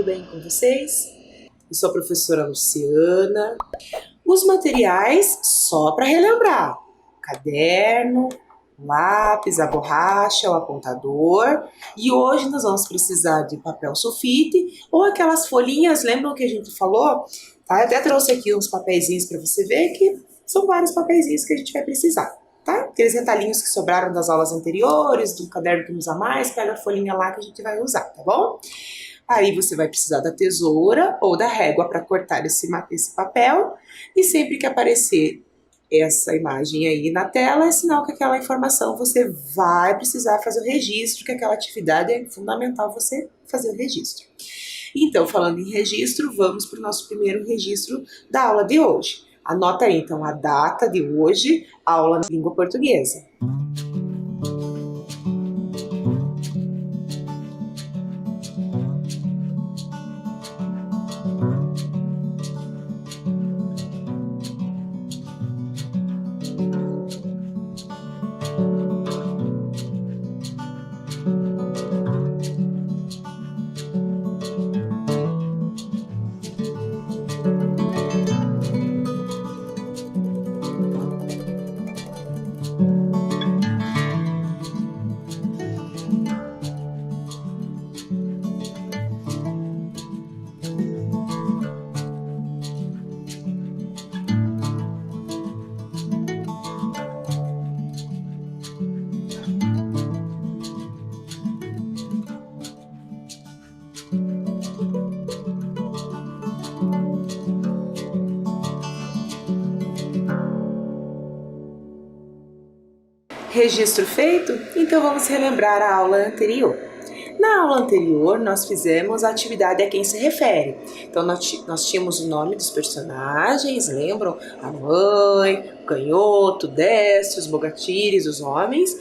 bem com vocês? Eu sou a professora Luciana. Os materiais, só para relembrar: caderno, lápis, a borracha, o apontador. E hoje nós vamos precisar de papel sulfite ou aquelas folhinhas, lembram que a gente falou? Tá? Eu até trouxe aqui uns papeizinhos para você ver que são vários papeizinhos que a gente vai precisar. Tá? Aqueles retalhinhos que sobraram das aulas anteriores, do caderno que não usa mais, pega a folhinha lá que a gente vai usar, tá bom? Aí você vai precisar da tesoura ou da régua para cortar esse papel, e sempre que aparecer essa imagem aí na tela, é sinal que aquela informação você vai precisar fazer o registro, que aquela atividade é fundamental você fazer o registro. Então, falando em registro, vamos para o nosso primeiro registro da aula de hoje. Anota aí, então, a data de hoje, aula de língua portuguesa. Registro feito? Então vamos relembrar a aula anterior. Na aula anterior, nós fizemos a atividade a quem se refere. Então, nós tínhamos o nome dos personagens, lembram? A mãe, o canhoto, o destro, os bogatires, os homens.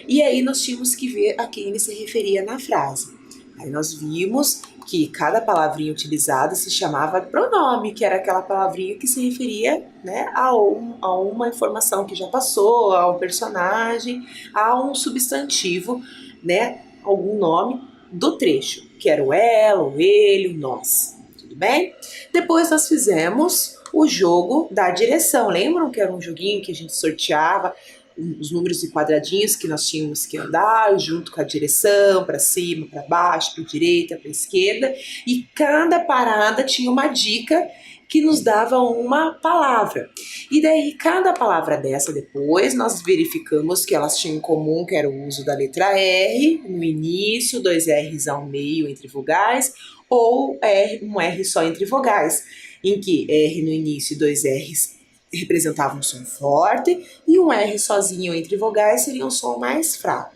E aí nós tínhamos que ver a quem ele se referia na frase. Aí nós vimos que cada palavrinha utilizada se chamava pronome, que era aquela palavrinha que se referia, né, a uma informação que já passou, a um personagem, a um substantivo, né, algum nome do trecho, que era o ela, o ele, o nós. Tudo bem? Depois nós fizemos o jogo da direção. Lembram que era um joguinho que a gente sorteava os números e quadradinhos que nós tínhamos que andar junto com a direção, para cima, para baixo, para direita, para esquerda, e cada parada tinha uma dica que nos dava uma palavra. E daí, cada palavra dessa, depois, nós verificamos que elas tinham em comum, que era o uso da letra R no início, 2 R's ao meio entre vogais, ou um R só entre vogais, em que R no início e 2 R's representava um som forte e um R sozinho entre vogais seria um som mais fraco.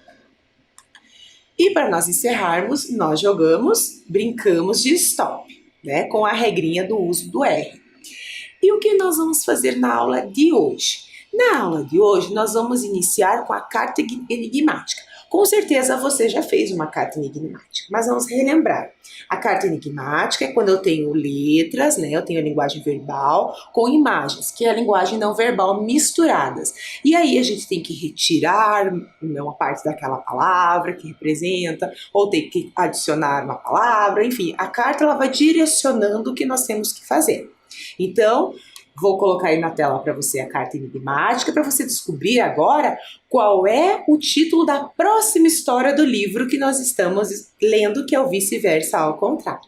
E para nós encerrarmos, nós brincamos de stop, né, com a regrinha do uso do R. E o que nós vamos fazer na aula de hoje? Na aula de hoje, nós vamos iniciar com a carta enigmática. Com certeza você já fez uma carta enigmática, mas vamos relembrar. A carta enigmática é quando eu tenho letras, né? Eu tenho a linguagem verbal com imagens, que é a linguagem não verbal misturadas. E aí a gente tem que retirar uma parte daquela palavra que representa, ou tem que adicionar uma palavra, enfim. A carta ela vai direcionando o que nós temos que fazer. Então, vou colocar aí na tela para você a carta enigmática, para você descobrir agora qual é o título da próxima história do livro que nós estamos lendo, que é o Vice-Versa ao Contrário.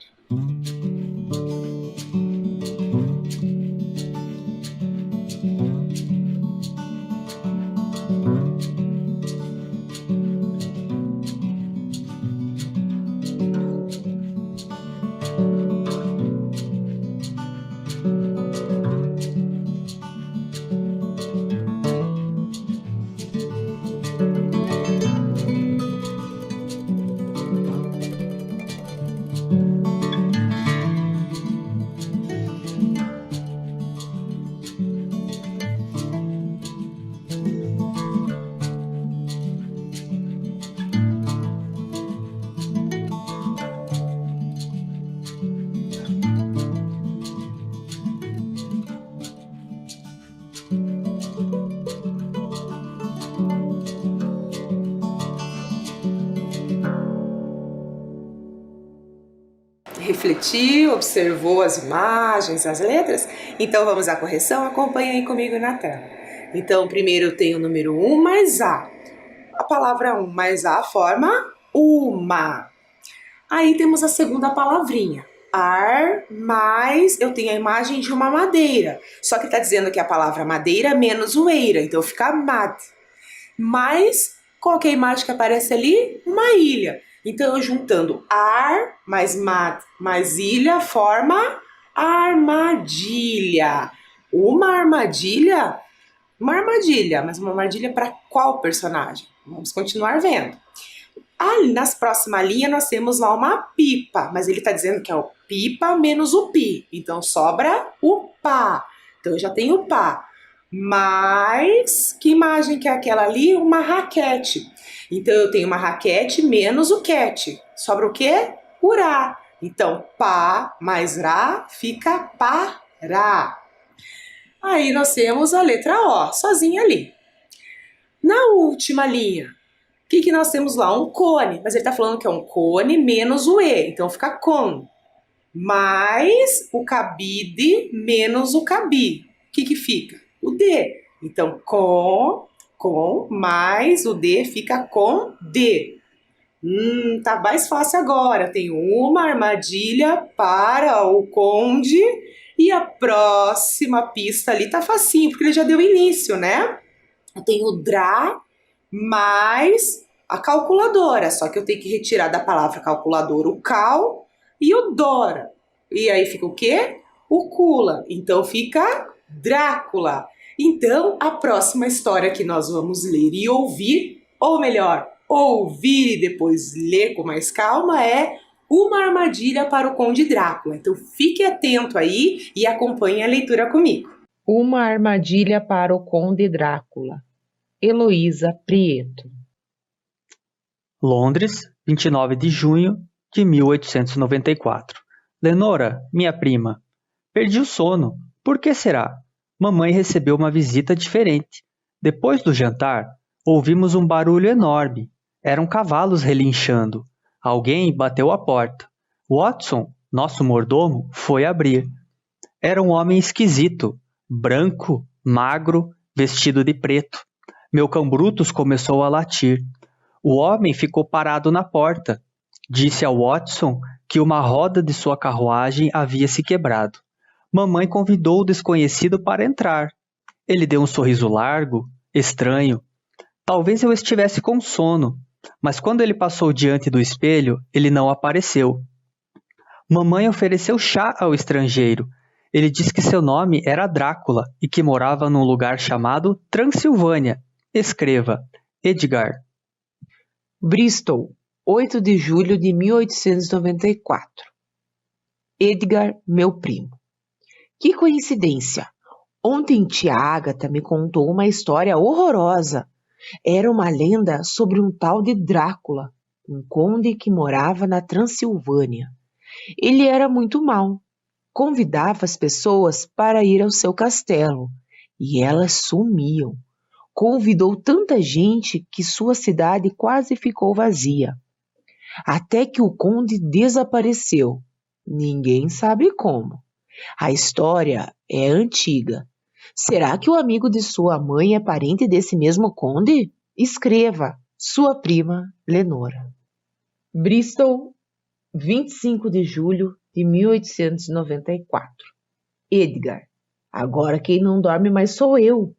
refletiu, observou as imagens, as letras? Então vamos à correção? Acompanha aí comigo na tela. Então primeiro eu tenho o número 1 mais A. A palavra 1 mais A forma uma. Aí temos a segunda palavrinha. Ar mais, eu tenho a imagem de uma madeira. Só que está dizendo que a palavra madeira menos o eira, então fica mad. Mais, qual que é a imagem que aparece ali? Uma ilha. Então, eu juntando ar mais mad mais ilha forma armadilha. Uma armadilha, mas uma armadilha para qual personagem? Vamos continuar vendo. Ali nas próximas linhas nós temos lá uma pipa, mas ele está dizendo que é o pipa menos o pi, então sobra o pá. Então eu já tenho o pá. Mas que imagem que é aquela ali? Uma raquete. Então eu tenho uma raquete menos o cat. Sobra o quê? O rá. Então pá mais rá fica pará. Aí nós temos a letra O, sozinha ali. Na última linha, o que nós temos lá? Um cone, mas ele está falando que é um cone menos o E, então fica com. Mais o cabide menos o cabi. O que fica? O D. Então, com, mais o D fica com D. Tá mais fácil agora. Tem uma armadilha para o conde e a próxima pista ali tá facinho, porque ele já deu início, né? Eu tenho o drá mais a calculadora, só que eu tenho que retirar da palavra calculadora o cal e o dora. E aí fica o quê? O cula. Então fica Drácula. Então, a próxima história que nós vamos ler e ouvir, ou melhor, ouvir e depois ler com mais calma, é Uma Armadilha para o Conde Drácula. Então, fique atento aí e acompanhe a leitura comigo. Uma Armadilha para o Conde Drácula. Heloísa Prieto. Londres, 29 de junho de 1894. Lenora, minha prima. Perdi o sono. Por que será? Mamãe recebeu uma visita diferente. Depois do jantar, ouvimos um barulho enorme. Eram cavalos relinchando. Alguém bateu a porta. Watson, nosso mordomo, foi abrir. Era um homem esquisito, branco, magro, vestido de preto. Meu cão Brutus começou a latir. O homem ficou parado na porta. Disse a Watson que uma roda de sua carruagem havia se quebrado. Mamãe convidou o desconhecido para entrar. Ele deu um sorriso largo, estranho. Talvez eu estivesse com sono, mas quando ele passou diante do espelho, ele não apareceu. Mamãe ofereceu chá ao estrangeiro. Ele disse que seu nome era Drácula e que morava num lugar chamado Transilvânia. Escreva, Edgar. Bristol, 8 de julho de 1894. Edgar, meu primo. Que coincidência! Ontem tia Agatha me contou uma história horrorosa. Era uma lenda sobre um tal de Drácula, um conde que morava na Transilvânia. Ele era muito mau. Convidava as pessoas para ir ao seu castelo, e elas sumiam. Convidou tanta gente que sua cidade quase ficou vazia. Até que o conde desapareceu. Ninguém sabe como. A história é antiga. Será que o amigo de sua mãe é parente desse mesmo conde? Escreva, sua prima Lenora. Bristol, 25 de julho de 1894. Edgar, agora quem não dorme mais sou eu.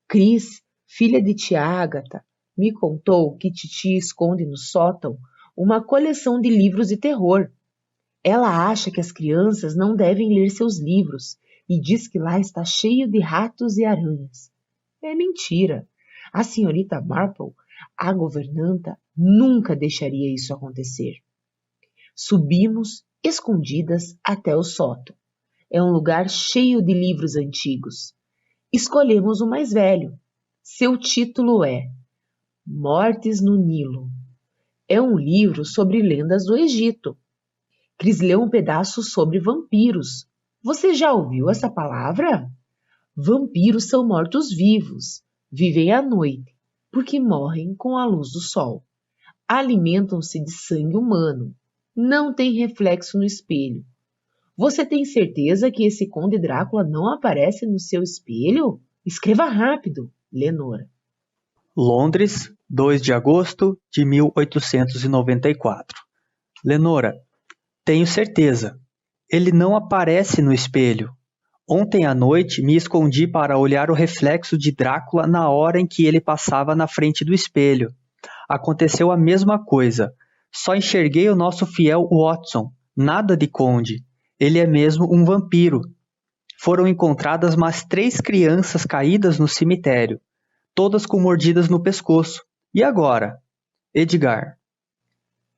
Cris, filha de tia Agatha, me contou que titia esconde no sótão uma coleção de livros de terror. Ela acha que as crianças não devem ler seus livros e diz que lá está cheio de ratos e aranhas. É mentira. A senhorita Marple, a governanta, nunca deixaria isso acontecer. Subimos, escondidas, até o sótão. É um lugar cheio de livros antigos. Escolhemos o mais velho. Seu título é Mortes no Nilo. É um livro sobre lendas do Egito. Cris leu um pedaço sobre vampiros. Você já ouviu essa palavra? Vampiros são mortos-vivos. Vivem à noite, porque morrem com a luz do sol. Alimentam-se de sangue humano. não tem reflexo no espelho. Você tem certeza que esse Conde Drácula não aparece no seu espelho? Escreva rápido, Lenora. Londres, 2 de agosto de 1894. Lenora, tenho certeza. Ele não aparece no espelho. Ontem à noite me escondi para olhar o reflexo de Drácula na hora em que ele passava na frente do espelho. Aconteceu a mesma coisa. Só enxerguei o nosso fiel Watson, nada de Conde. Ele é mesmo um vampiro. Foram encontradas mais 3 crianças caídas no cemitério, todas com mordidas no pescoço. E agora? Edgar.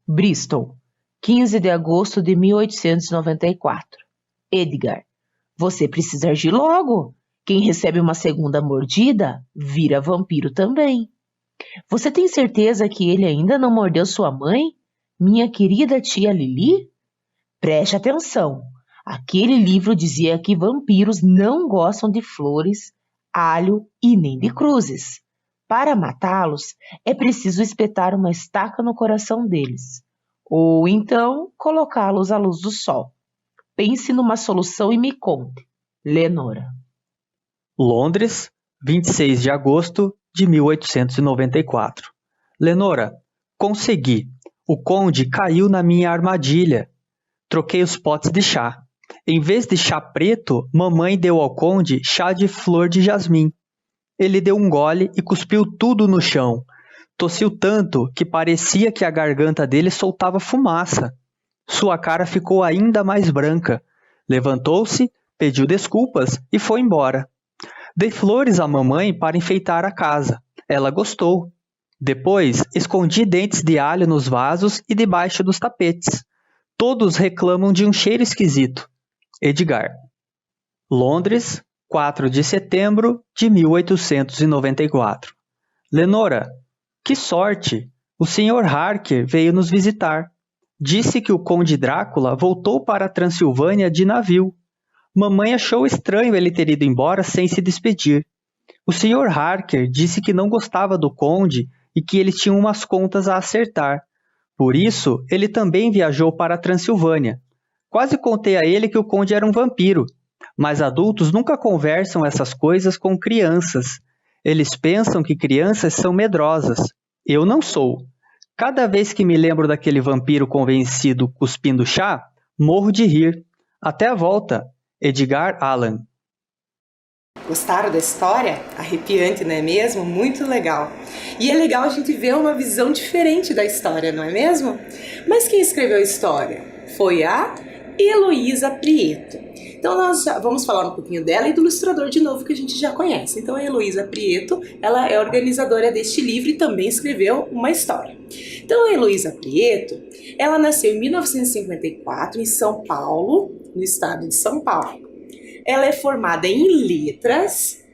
Bristol, 15 de agosto de 1894. Edgar, você precisa agir logo. Quem recebe uma segunda mordida, vira vampiro também. Você tem certeza que ele ainda não mordeu sua mãe, minha querida tia Lili? Preste atenção. Aquele livro dizia que vampiros não gostam de flores, alho e nem de cruzes. Para matá-los, é preciso espetar uma estaca no coração deles, ou então colocá-los à luz do sol. Pense numa solução e me conte. Lenora. Londres, 26 de agosto de 1894. Lenora, consegui. O Conde caiu na minha armadilha. Troquei os potes de chá. Em vez de chá preto, mamãe deu ao Conde chá de flor de jasmim. Ele deu um gole e cuspiu tudo no chão. Tossiu tanto que parecia que a garganta dele soltava fumaça. Sua cara ficou ainda mais branca. Levantou-se, pediu desculpas e foi embora. Dei flores à mamãe para enfeitar a casa. Ela gostou. Depois, escondi dentes de alho nos vasos e debaixo dos tapetes. Todos reclamam de um cheiro esquisito. Edgar. Londres, 4 de setembro de 1894. Lenora, que sorte! O Sr. Harker veio nos visitar. Disse que o Conde Drácula voltou para a Transilvânia de navio. Mamãe achou estranho ele ter ido embora sem se despedir. O Sr. Harker disse que não gostava do Conde e que eles tinham umas contas a acertar. Por isso, ele também viajou para a Transilvânia. Quase contei a ele que o Conde era um vampiro, mas adultos nunca conversam essas coisas com crianças. Eles pensam que crianças são medrosas. Eu não sou. Cada vez que me lembro daquele vampiro convencido cuspindo chá, morro de rir. Até a volta. Edgar Allan. Gostaram da história? Arrepiante, não é mesmo? Muito legal. E é legal a gente ver uma visão diferente da história, não é mesmo? Mas quem escreveu a história? Foi a Heloísa Prieto. Então nós já vamos falar um pouquinho dela e do ilustrador de novo que a gente já conhece. Então a Heloísa Prieto, ela é organizadora deste livro e também escreveu uma história. Então a Heloísa Prieto, ela nasceu em 1954 em São Paulo, no estado de São Paulo. Ela é formada em letras,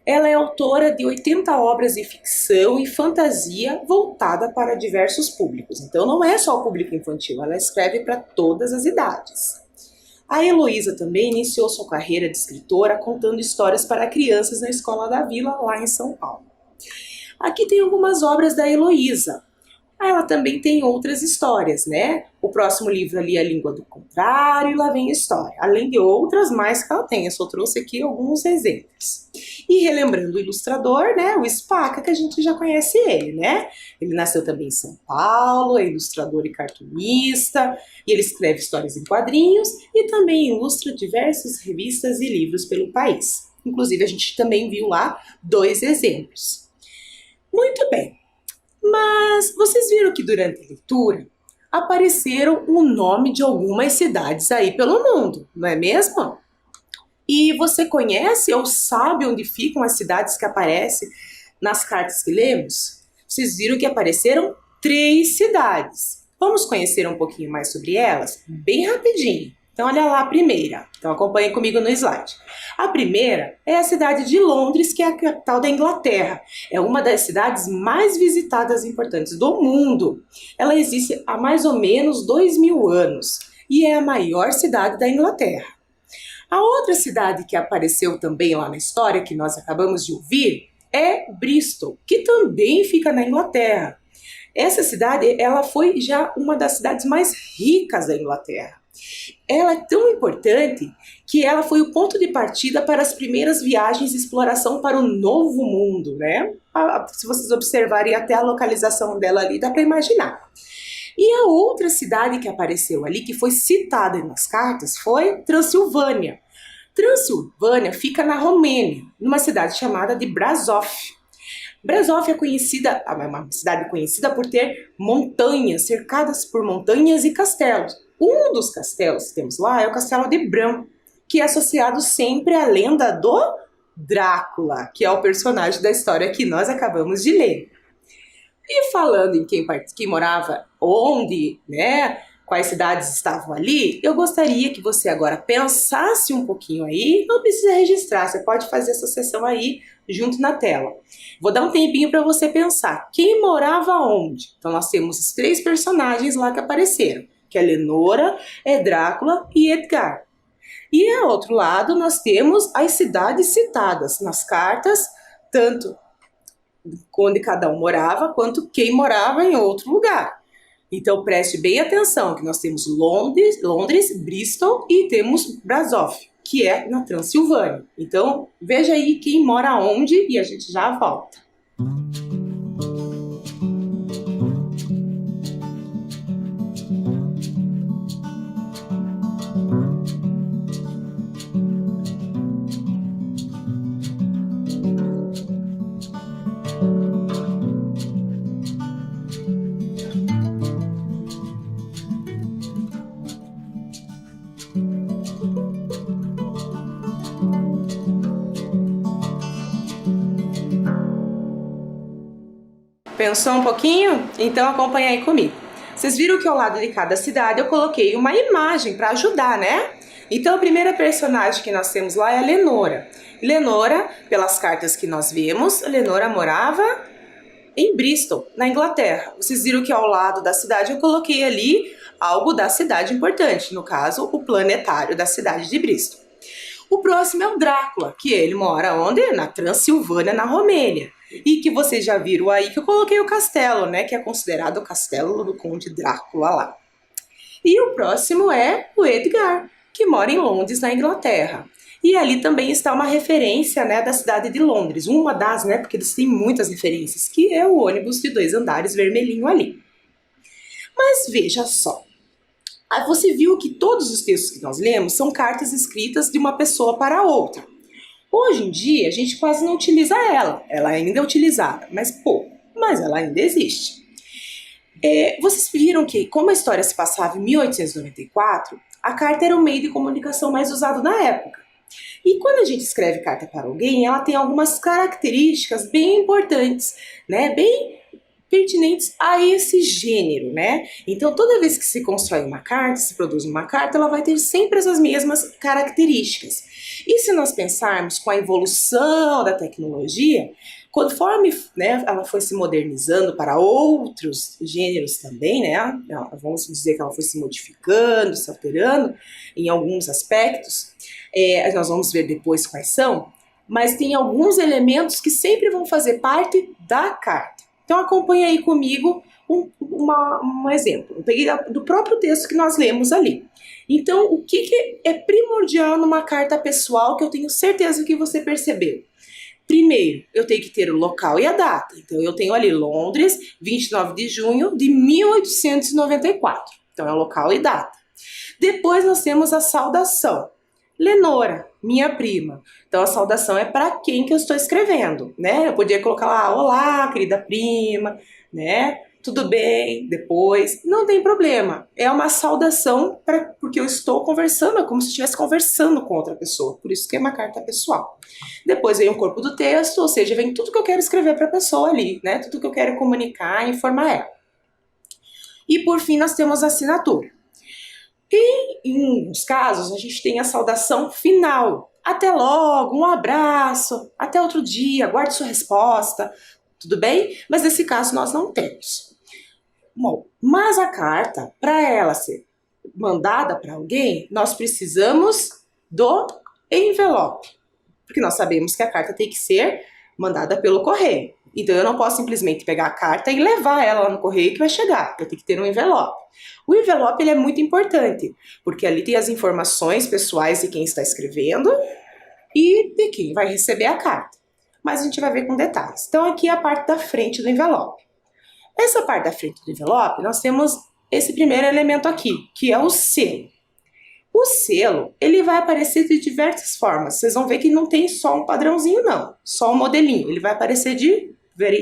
ela é autora de 80 obras de ficção e fantasia voltada para diversos públicos. Então não é só o público infantil, ela escreve para todas as idades. A Heloísa também iniciou sua carreira de escritora contando histórias para crianças na Escola da Vila, lá em São Paulo. Aqui tem algumas obras da Heloísa. Ela também tem outras histórias, né? O próximo livro ali é A Língua do Contrário, e lá vem a história. Além de outras mais que ela tem, eu só trouxe aqui alguns exemplos. E relembrando o ilustrador, né? O Spaca, que a gente já conhece ele, né? Ele nasceu também em São Paulo, é ilustrador e cartunista, e ele escreve histórias em quadrinhos e também ilustra diversas revistas e livros pelo país. Inclusive, a gente também viu lá 2 exemplos. Muito bem. Mas vocês viram que durante a leitura apareceram o nome de algumas cidades aí pelo mundo, não é mesmo? E você conhece ou sabe onde ficam as cidades que aparecem nas cartas que lemos? Vocês viram que apareceram 3 cidades. Vamos conhecer um pouquinho mais sobre elas? Bem rapidinho. Então olha lá a primeira. Então acompanhe comigo no slide. A primeira é a cidade de Londres, que é a capital da Inglaterra. É uma das cidades mais visitadas e importantes do mundo. Ela existe há mais ou menos 2000 anos e é a maior cidade da Inglaterra. A outra cidade que apareceu também lá na história, que nós acabamos de ouvir, é Bristol, que também fica na Inglaterra. Essa cidade, ela foi já uma das cidades mais ricas da Inglaterra. Ela é tão importante que ela foi o ponto de partida para as primeiras viagens de exploração para o Novo Mundo, né? Se vocês observarem até a localização dela ali, dá para imaginar. E a outra cidade que apareceu ali, que foi citada nas cartas, foi Transilvânia. Transilvânia fica na Romênia, numa cidade chamada de Brasov. Brasov é uma cidade conhecida por ter montanhas, cercadas por montanhas e castelos. Um dos castelos que temos lá é o Castelo de Bran, que é associado sempre à lenda do Drácula, que é o personagem da história que nós acabamos de ler. E falando em quem morava onde, né, quais cidades estavam ali, eu gostaria que você agora pensasse um pouquinho aí, não precisa registrar, você pode fazer essa sessão aí junto na tela. Vou dar um tempinho para você pensar, quem morava onde? Então nós temos os 3 personagens lá que apareceram, que é Lenora, é Drácula e Edgar. E ao outro lado nós temos as cidades citadas nas cartas, tanto onde cada um morava, quanto quem morava em outro lugar. Então preste bem atenção que nós temos Londres, Bristol e temos Brasov, que é na Transilvânia. Então veja aí quem mora onde e a gente já volta. Pensou um pouquinho? Então acompanha aí comigo. Vocês viram que ao lado de cada cidade eu coloquei uma imagem para ajudar, né? Então a primeira personagem que nós temos lá é a Lenora. Lenora, pelas cartas que nós vemos, a Lenora morava em Bristol, na Inglaterra. Vocês viram que ao lado da cidade eu coloquei ali algo da cidade importante, no caso, o planetário da cidade de Bristol. O próximo é o Drácula, que ele mora onde? Na Transilvânia, na Romênia. E que vocês já viram aí que eu coloquei o castelo, né? Que é considerado o castelo do Conde Drácula lá. E o próximo é o Edgar, que mora em Londres, na Inglaterra. E ali também está uma referência, né, da cidade de Londres. Uma das, né? Porque eles têm muitas referências, que é o ônibus de 2 andares vermelhinho ali. Mas veja só. Você viu que todos os textos que nós lemos são cartas escritas de uma pessoa para outra. Hoje em dia, a gente quase não utiliza ela. Ela ainda é utilizada, mas pouco. Mas ela ainda existe. Vocês viram que, como a história se passava em 1894, a carta era o meio de comunicação mais usado na época. E quando a gente escreve carta para alguém, ela tem algumas características bem importantes, né? Bem pertinentes a esse gênero, né? Então, toda vez que se constrói uma carta, se produz uma carta, ela vai ter sempre essas mesmas características. E se nós pensarmos com a evolução da tecnologia, conforme, né, ela foi se modernizando para outros gêneros também, né? Vamos dizer que ela foi se modificando, se alterando em alguns aspectos. Nós vamos ver depois quais são, mas tem alguns elementos que sempre vão fazer parte da carta. Então acompanha aí comigo um exemplo. Eu peguei do próprio texto que nós lemos ali. Então, o que é primordial numa carta pessoal que eu tenho certeza que você percebeu? Primeiro, eu tenho que ter o local e a data. Então, eu tenho ali Londres, 29 de junho de 1894. Então, é o local e data. Depois, nós temos a saudação. Lenora, minha prima. Então, a saudação é para quem que eu estou escrevendo, né? Eu podia colocar lá, olá, querida prima, né? Tudo bem, depois. Não tem problema. É uma saudação porque eu estou conversando, é como se eu estivesse conversando com outra pessoa. Por isso que é uma carta pessoal. Depois vem o corpo do texto, ou seja, vem tudo que eu quero escrever para a pessoa ali, né? Tudo que eu quero comunicar, informar ela. E por fim, nós temos a assinatura. E em uns casos, a gente tem a saudação final. Até logo, um abraço, até outro dia, aguarde sua resposta, tudo bem? Mas nesse caso nós não temos. Bom, mas a carta, para ela ser mandada para alguém, nós precisamos do envelope. Porque nós sabemos que a carta tem que ser mandada pelo correio. Então eu não posso simplesmente pegar a carta e levar ela lá no correio que vai chegar. Eu tenho que ter um envelope. O envelope ele é muito importante, porque ali tem as informações pessoais de quem está escrevendo e de quem vai receber a carta. Mas a gente vai ver com detalhes. Então aqui é a parte da frente do envelope. Essa parte da frente do envelope, nós temos esse primeiro elemento aqui, que é o selo. O selo, ele vai aparecer de diversas formas. Vocês vão ver que não tem só um padrãozinho, não. Só um modelinho. Ele vai aparecer de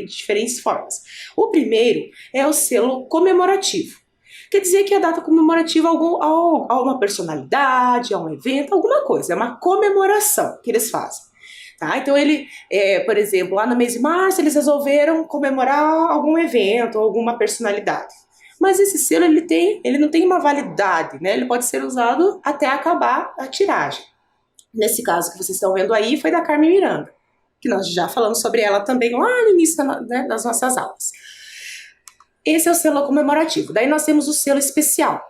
diferentes formas. O primeiro é o selo comemorativo. Quer dizer que a data comemorativa a uma personalidade, a um evento, alguma coisa. É uma comemoração que eles fazem. Tá? Então, por exemplo, lá no mês de março, eles resolveram comemorar algum evento, alguma personalidade. Mas esse selo, ele não tem uma validade, né? Ele pode ser usado até acabar a tiragem. Nesse caso que vocês estão vendo aí, foi da Carmen Miranda, que nós já falamos sobre ela também lá no início das nossas aulas. Esse é o selo comemorativo. Daí nós temos o selo especial.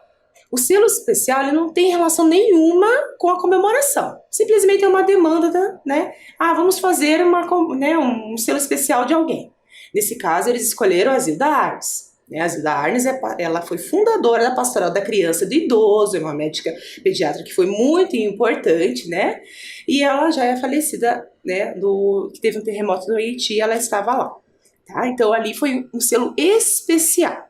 O selo especial ele não tem relação nenhuma com a comemoração. Simplesmente é uma demanda, né? Vamos fazer um selo especial de alguém. Nesse caso, eles escolheram a Zilda Arnes. A Zilda Arnes ela foi fundadora da Pastoral da Criança e do Idoso, é uma médica pediatra que foi muito importante, né? E ela já é falecida, né? Que teve um terremoto no Haiti, ela estava lá. Tá? Então, ali foi um selo especial.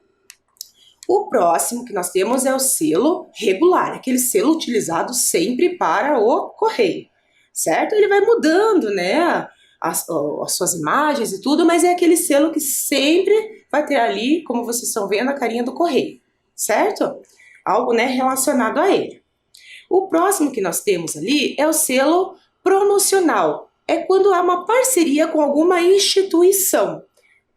O próximo que nós temos é o selo regular, aquele selo utilizado sempre para o correio, certo? Ele vai mudando, né, as suas imagens e tudo, mas é aquele selo que sempre vai ter ali, como vocês estão vendo, a carinha do correio, certo? Algo, né, relacionado a ele. O próximo que nós temos ali é o selo promocional. É quando há uma parceria com alguma instituição.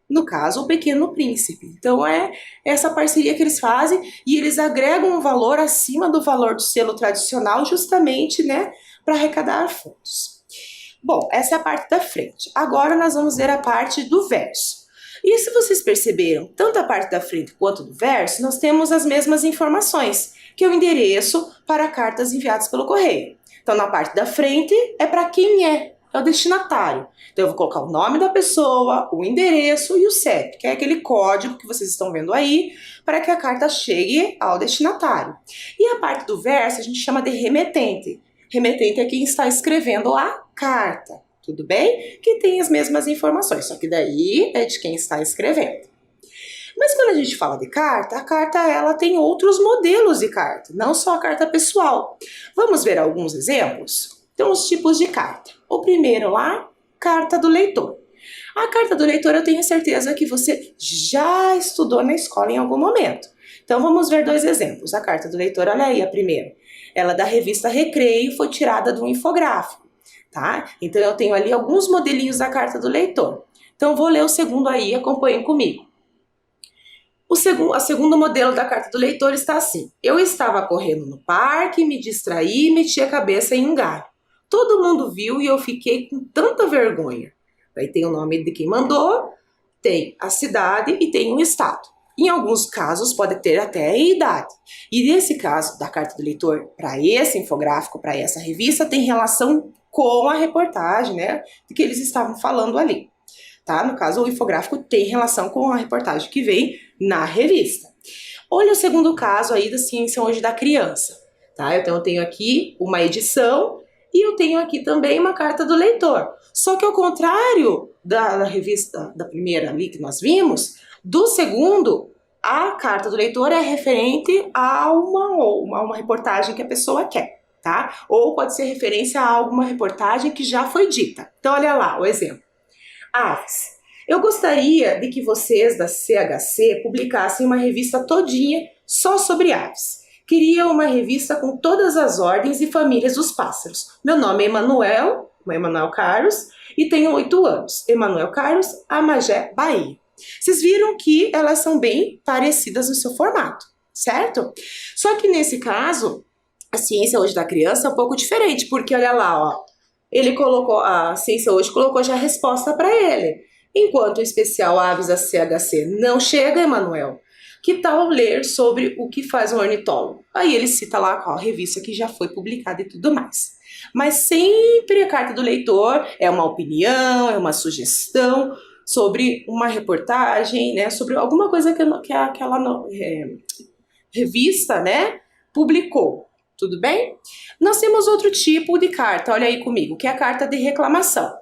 No caso, o Pequeno Príncipe. Então, é essa parceria que eles fazem e eles agregam um valor acima do valor do selo tradicional justamente, né, para arrecadar fundos. Bom, essa é a parte da frente. Agora nós vamos ver a parte do verso. E se vocês perceberam, tanto a parte da frente quanto do verso, nós temos as mesmas informações, que é o endereço para cartas enviadas pelo correio. Então, na parte da frente é para quem é o destinatário. Então, eu vou colocar o nome da pessoa, o endereço e o CEP, que é aquele código que vocês estão vendo aí, para que a carta chegue ao destinatário. E a parte do verso a gente chama de remetente. Remetente é quem está escrevendo a carta, tudo bem? Que tem as mesmas informações, só que daí é de quem está escrevendo. Mas quando a gente fala de carta, a carta ela tem outros modelos de carta, não só a carta pessoal. Vamos ver alguns exemplos? Então, os tipos de carta. O primeiro lá, carta do leitor. A carta do leitor eu tenho certeza que você já estudou na escola em algum momento. Então, vamos ver dois exemplos. A carta do leitor, olha aí a primeira. Ela é da revista Recreio, foi tirada do infográfico, tá? Então, eu tenho ali alguns modelinhos da carta do leitor. Então, vou ler o segundo aí, acompanhem comigo. O segundo modelo da carta do leitor está assim. Eu estava correndo no parque, me distraí e meti a cabeça em um galho. Todo mundo viu e eu fiquei com tanta vergonha. Aí tem o nome de quem mandou, tem a cidade e tem o estado. Em alguns casos pode ter até a idade. E nesse caso da carta do leitor, para esse infográfico, para essa revista, tem relação com a reportagem, né? De que eles estavam falando ali. Tá? No caso, o infográfico tem relação com a reportagem que vem na revista. Olha o segundo caso aí da Ciência Hoje da Criança. Tá? Então eu tenho aqui uma edição e eu tenho aqui também uma carta do leitor. Só que ao contrário da revista, da primeira ali que nós vimos, do segundo, a carta do leitor é referente a uma reportagem que a pessoa quer, tá? Ou pode ser referência a alguma reportagem que já foi dita. Então olha lá o exemplo. Aves. Eu gostaria de que vocês da CHC publicassem uma revista todinha só sobre aves. Queria uma revista com todas as ordens e famílias dos pássaros. Meu nome é Emanuel Carlos, e tenho 8 anos. Emanuel Carlos, Amagé, Bahia. Vocês viram que elas são bem parecidas no seu formato, certo? Só que nesse caso, a Ciência Hoje da Criança é um pouco diferente, porque olha lá, ó, a Ciência Hoje colocou já a resposta para ele. Enquanto o especial Aves da CHC não chega, Emanuel, que tal ler sobre o que faz um ornitólogo? Aí ele cita lá a revista que já foi publicada e tudo mais. Mas sempre a carta do leitor é uma opinião, é uma sugestão, sobre uma reportagem, né, sobre alguma coisa que aquela revista, né, publicou. Tudo bem? Nós temos outro tipo de carta, olha aí comigo, que é a carta de reclamação.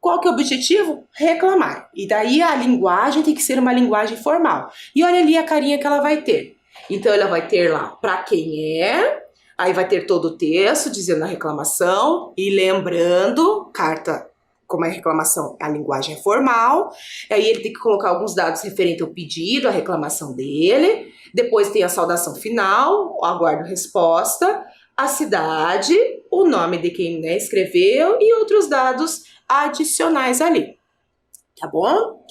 Qual que é o objetivo? Reclamar. E daí a linguagem tem que ser uma linguagem formal. E olha ali a carinha que ela vai ter. Então ela vai ter lá para quem é, aí vai ter todo o texto dizendo a reclamação e lembrando, carta, como é reclamação, a linguagem é formal, aí ele tem que colocar alguns dados referentes ao pedido, à reclamação dele, depois tem a saudação final, aguardo resposta, a cidade, o nome de quem, né, escreveu e outros dados adicionais ali, tá bom?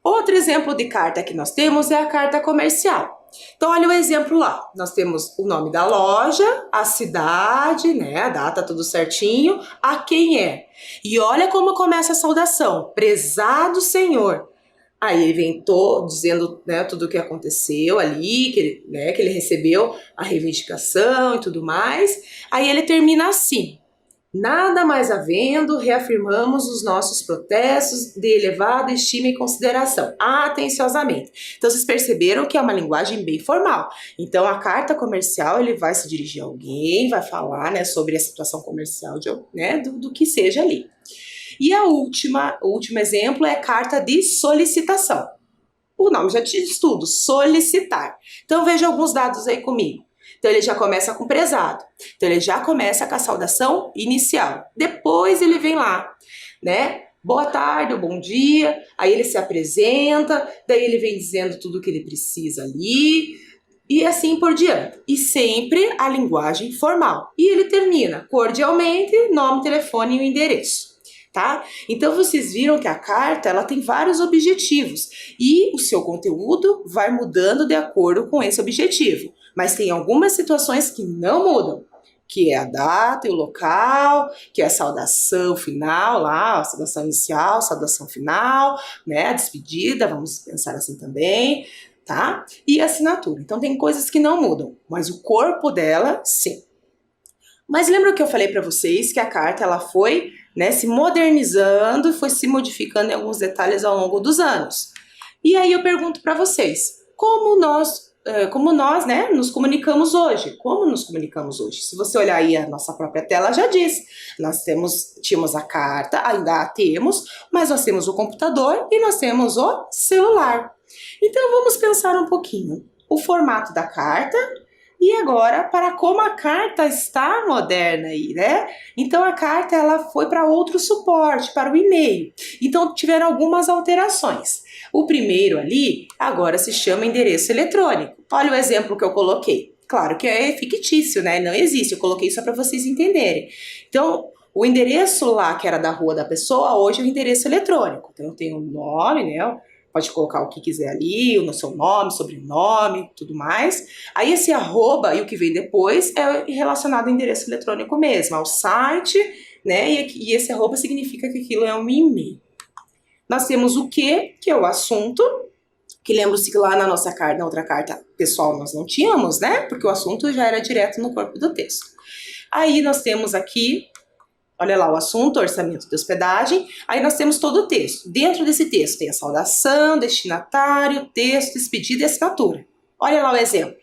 Outro exemplo de carta que nós temos é a carta comercial. Então, olha o exemplo lá. Nós temos o nome da loja, a cidade, né, a data, tudo certinho, a quem é. E olha como começa a saudação. Prezado Senhor. Aí ele vem dizendo, né, tudo o que aconteceu ali, que ele recebeu a reivindicação e tudo mais. Aí ele termina assim. Nada mais havendo, reafirmamos os nossos protestos de elevada estima e consideração, atenciosamente. Então, vocês perceberam que é uma linguagem bem formal. Então, a carta comercial, ele vai se dirigir a alguém, vai falar, né, sobre a situação comercial do que seja ali. E o último exemplo é carta de solicitação. O nome já diz tudo, solicitar. Então, veja alguns dados aí comigo. Então, ele já começa com prezado. Então, ele já começa com a saudação inicial. Depois, ele vem lá, né? Boa tarde ou bom dia. Aí, ele se apresenta. Daí, ele vem dizendo tudo o que ele precisa ali. E assim por diante. E sempre a linguagem formal. E ele termina cordialmente, nome, telefone e o endereço. Tá? Então, vocês viram que a carta ela tem vários objetivos. E o seu conteúdo vai mudando de acordo com esse objetivo. Mas tem algumas situações que não mudam, que é a data e o local, que é a saudação final lá, a saudação inicial, a saudação final, né, a despedida, vamos pensar assim também, tá? E a assinatura. Então tem coisas que não mudam, mas o corpo dela, sim. Mas lembra que eu falei para vocês que a carta ela foi, né, se modernizando e foi se modificando em alguns detalhes ao longo dos anos. E aí eu pergunto para vocês, como nós, né, nos comunicamos hoje? Como nos comunicamos hoje? Se você olhar aí a nossa própria tela, já diz. Nós tínhamos a carta, ainda a temos, mas nós temos o computador e nós temos o celular. Então, vamos pensar um pouquinho. O formato da carta e agora para como a carta está moderna aí, né? Então, a carta ela foi para outro suporte, para o e-mail. Então, tiveram algumas alterações. O primeiro ali, agora se chama endereço eletrônico. Olha o exemplo que eu coloquei. Claro que é fictício, né? Não existe, eu coloquei só para vocês entenderem. Então, o endereço lá, que era da rua da pessoa, hoje é o endereço eletrônico. Então, tem o nome, né? Pode colocar o que quiser ali, o seu nome, sobrenome, tudo mais. Aí, esse arroba e o que vem depois é relacionado ao endereço eletrônico mesmo, ao site, né? E esse arroba significa que aquilo é um e-mail. Nós temos o que é o assunto, que lembra-se que lá na nossa carta, na outra carta pessoal nós não tínhamos, né? Porque o assunto já era direto no corpo do texto. Aí nós temos aqui, olha lá, o assunto, orçamento de hospedagem. Aí nós temos todo o texto. Dentro desse texto tem a saudação, destinatário, texto, despedida e assinatura. Olha lá o exemplo.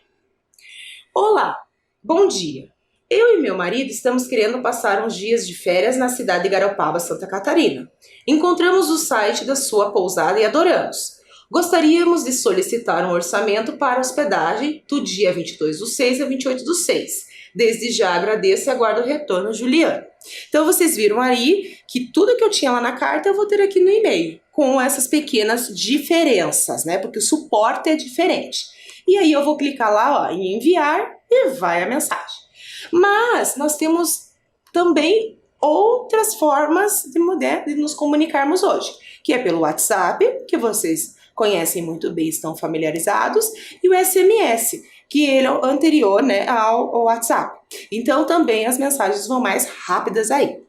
Olá, bom dia. Eu e meu marido estamos querendo passar uns dias de férias na cidade de Garopaba, Santa Catarina. Encontramos o site da sua pousada e adoramos. Gostaríamos de solicitar um orçamento para hospedagem do dia 22/6 a 28/6. Desde já agradeço e aguardo o retorno, Juliana. Então, vocês viram aí que tudo que eu tinha lá na carta eu vou ter aqui no e-mail, com essas pequenas diferenças, né? Porque o suporte é diferente. E aí eu vou clicar lá, ó, em enviar e vai a mensagem. Mas nós temos também outras formas de nos comunicarmos hoje, que é pelo WhatsApp, que vocês conhecem muito bem, estão familiarizados, e o SMS, que ele é o anterior, né, ao WhatsApp. Então também as mensagens vão mais rápidas aí.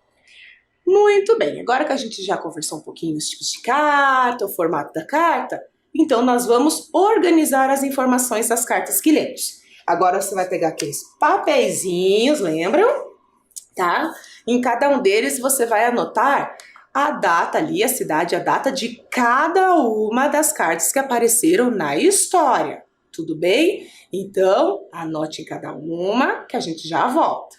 Muito bem, agora que a gente já conversou um pouquinho os tipos de carta, o formato da carta, então nós vamos organizar as informações das cartas que lemos. Agora você vai pegar aqueles papeizinhos, lembram? Tá? Em cada um deles você vai anotar a data ali, a cidade, a data de cada uma das cartas que apareceram na história. Tudo bem? Então, anote em cada uma que a gente já volta.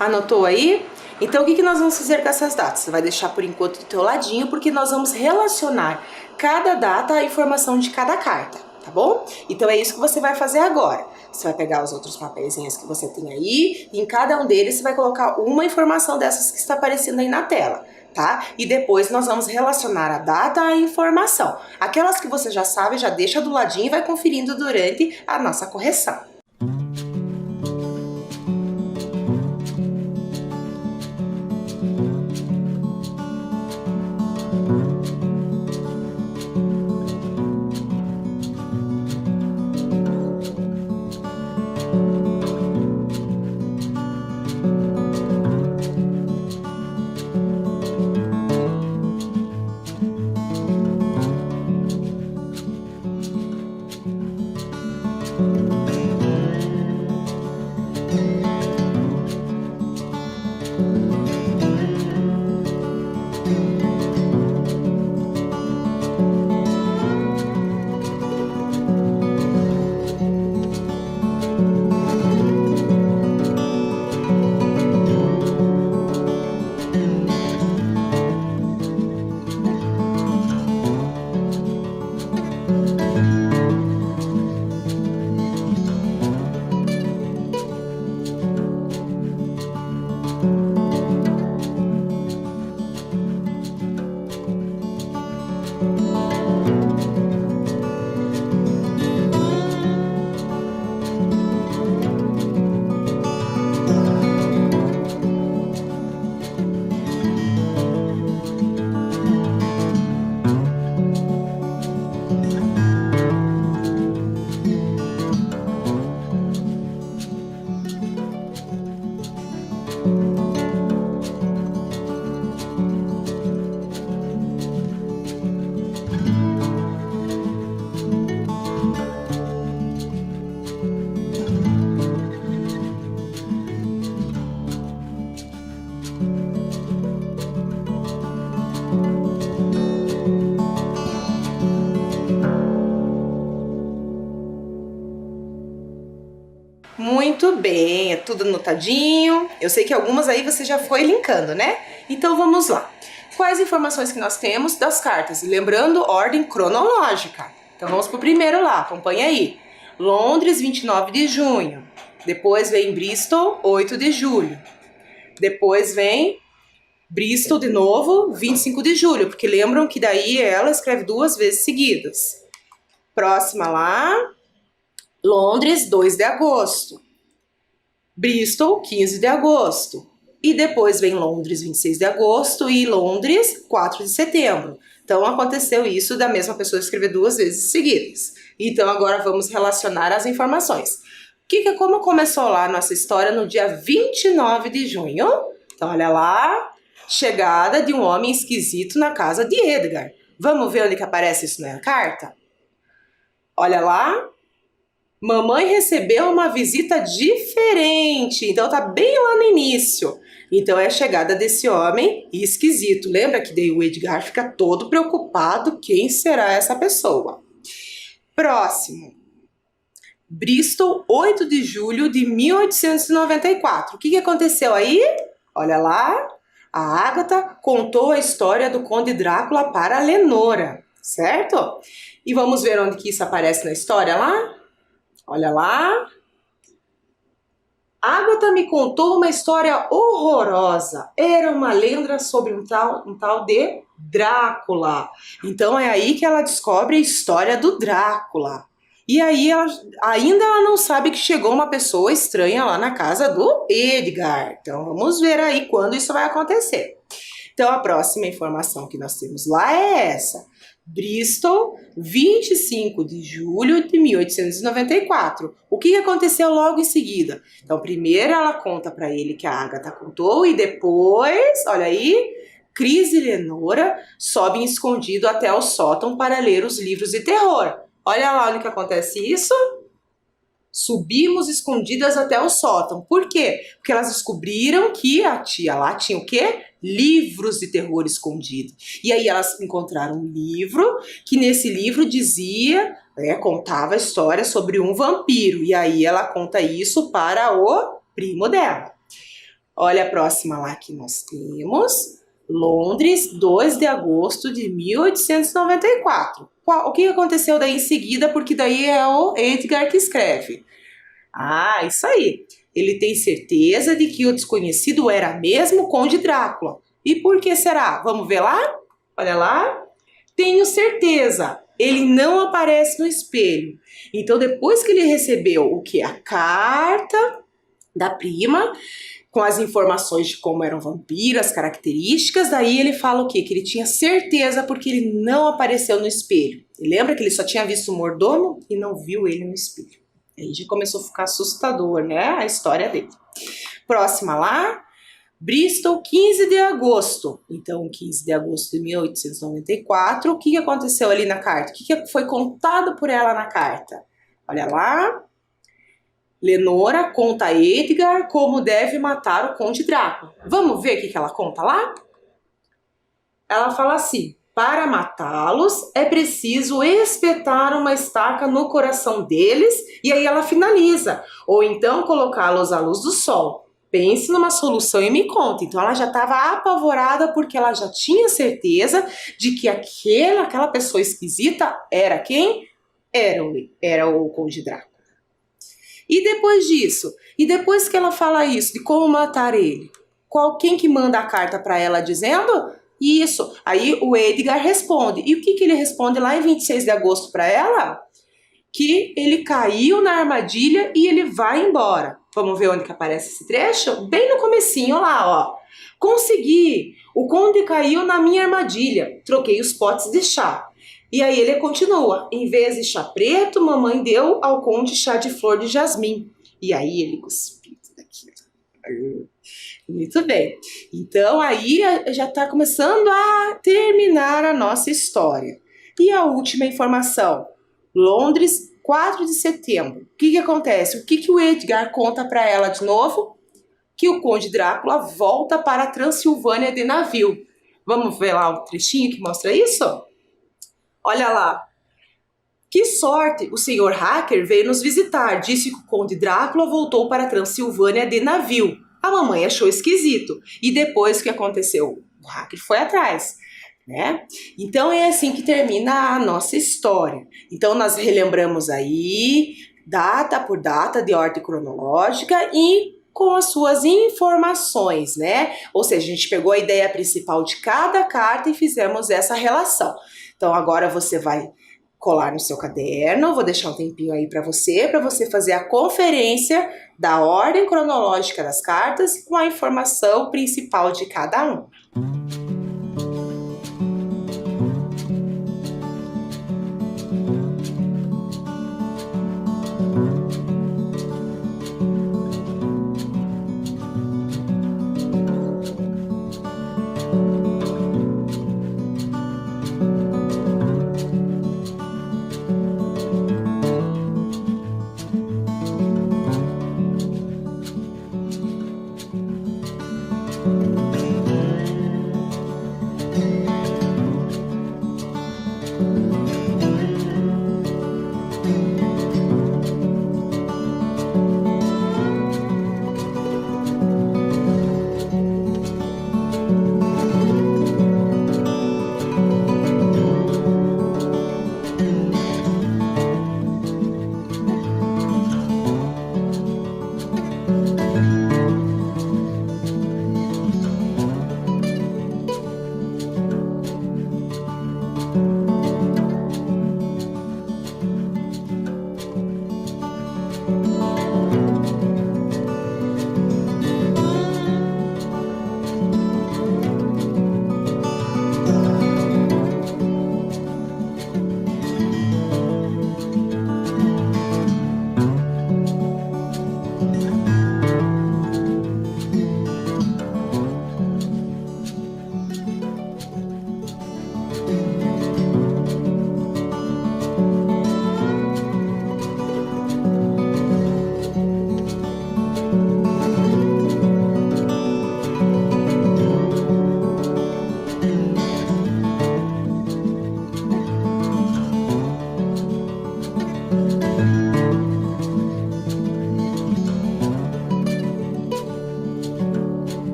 Anotou aí? Então, o que nós vamos fazer com essas datas? Você vai deixar por enquanto do teu ladinho, porque nós vamos relacionar cada data à informação de cada carta, tá bom? Então, é isso que você vai fazer agora. Você vai pegar os outros papeizinhos que você tem aí, e em cada um deles você vai colocar uma informação dessas que está aparecendo aí na tela, tá? E depois nós vamos relacionar a data à informação. Aquelas que você já sabe, já deixa do ladinho e vai conferindo durante a nossa correção. Muito bem, é tudo anotadinho. Eu sei que algumas aí você já foi linkando, né? Então vamos lá. Quais informações que nós temos das cartas? Lembrando, ordem cronológica. Então vamos pro primeiro lá, acompanha aí. Londres, 29 de junho. Depois vem Bristol, 8 de julho. Depois vem Bristol de novo, 25 de julho, porque lembram que daí ela escreve 2 vezes seguidas. Próxima lá, Londres, 2 de agosto. Bristol, 15 de agosto. e depois vem Londres, 26 de agosto, e Londres, 4 de setembro. Então, aconteceu isso da mesma pessoa escrever 2 vezes seguidas. Então, agora vamos relacionar as informações. Como começou lá a nossa história no dia 29 de junho? Então, olha lá, chegada de um homem esquisito na casa de Edgar. Vamos ver onde que aparece isso na carta? Olha lá, mamãe recebeu uma visita diferente, então tá bem lá no início. Então é a chegada desse homem esquisito. Lembra que daí o Edgar fica todo preocupado, quem será essa pessoa? Próximo. Bristol, 8 de julho de 1894. O que aconteceu aí? Olha lá, a Agatha contou a história do Conde Drácula para a Lenora, certo? E vamos ver onde que isso aparece na história lá? Olha lá. Agatha me contou uma história horrorosa. Era uma lenda sobre um tal de Drácula. Então é aí que ela descobre a história do Drácula. E aí ela não sabe que chegou uma pessoa estranha lá na casa do Edgar. Então vamos ver aí quando isso vai acontecer. Então a próxima informação que nós temos lá é essa. Bristol, 25 de julho de 1894. O que aconteceu logo em seguida? Então, primeiro ela conta para ele que a Agatha contou e depois, olha aí, Cris e Lenora sobem escondido até o sótão para ler os livros de terror. Olha lá onde que acontece isso. Subimos escondidas até o sótão. Por quê? Porque elas descobriram que a tia lá tinha o quê? Livros de terror escondidos. E aí elas encontraram um livro, que nesse livro dizia, contava a história sobre um vampiro. E aí ela conta isso para o primo dela. Olha a próxima lá que nós temos. Londres, 2 de agosto de 1894. O que aconteceu daí em seguida? Porque daí é o Edgar que escreve. Ah, isso aí. Ele tem certeza de que o desconhecido era mesmo o Conde Drácula. E por que será? Vamos ver lá? Olha lá. Tenho certeza. Ele não aparece no espelho. Então, depois que ele recebeu o que? A carta da prima, com as informações de como eram vampiros, as características, daí ele fala o quê? Que ele tinha certeza porque ele não apareceu no espelho. E lembra que ele só tinha visto o mordomo e não viu ele no espelho. Aí já começou a ficar assustador, né? A história dele. Próxima lá. Bristol, 15 de agosto. Então, 15 de agosto de 1894. O que aconteceu ali na carta? O que foi contado por ela na carta? Olha lá. Lenora conta a Edgar como deve matar o Conde Drácula. Vamos ver o que ela conta lá? Ela fala assim: para matá-los é preciso espetar uma estaca no coração deles, e aí ela finaliza, ou então colocá-los à luz do sol. Pense numa solução e me conte. Então ela já estava apavorada porque ela já tinha certeza de que aquela pessoa esquisita era quem? Era o Conde Drácula. E depois disso? E depois que ela fala isso, de como matar ele? Quem que manda a carta para ela dizendo? Isso. Aí o Edgar responde. E o que ele responde lá em 26 de agosto para ela? Que ele caiu na armadilha e ele vai embora. Vamos ver onde que aparece esse trecho? Bem no comecinho lá, ó. Consegui! O conde caiu na minha armadilha. Troquei os potes de chá. E aí ele continua. Em vez de chá preto, mamãe deu ao conde chá de flor de jasmim. E aí ele cuspiu daqui. Muito bem. Então aí já está começando a terminar a nossa história. E a última informação. Londres, 4 de setembro. O que acontece? O que o Edgar conta para ela de novo? Que o Conde Drácula volta para a Transilvânia de navio. Vamos ver lá o trechinho que mostra isso? Olha lá. Que sorte! O Sr. Hacker veio nos visitar. Disse que o Conde Drácula voltou para a Transilvânia de navio. A mamãe achou esquisito. E depois o que aconteceu? O Hacker foi atrás, né? Então é assim que termina a nossa história. Então nós relembramos aí, data por data, de ordem cronológica e com as suas informações, né? Ou seja, a gente pegou a ideia principal de cada carta e fizemos essa relação. Então agora você vai colar no seu caderno. Vou deixar um tempinho aí para você fazer a conferência da ordem cronológica das cartas com a informação principal de cada um.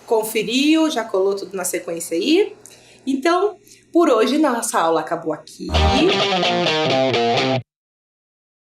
Conferiu, já colou tudo na sequência aí? Então, por hoje, nossa aula acabou aqui.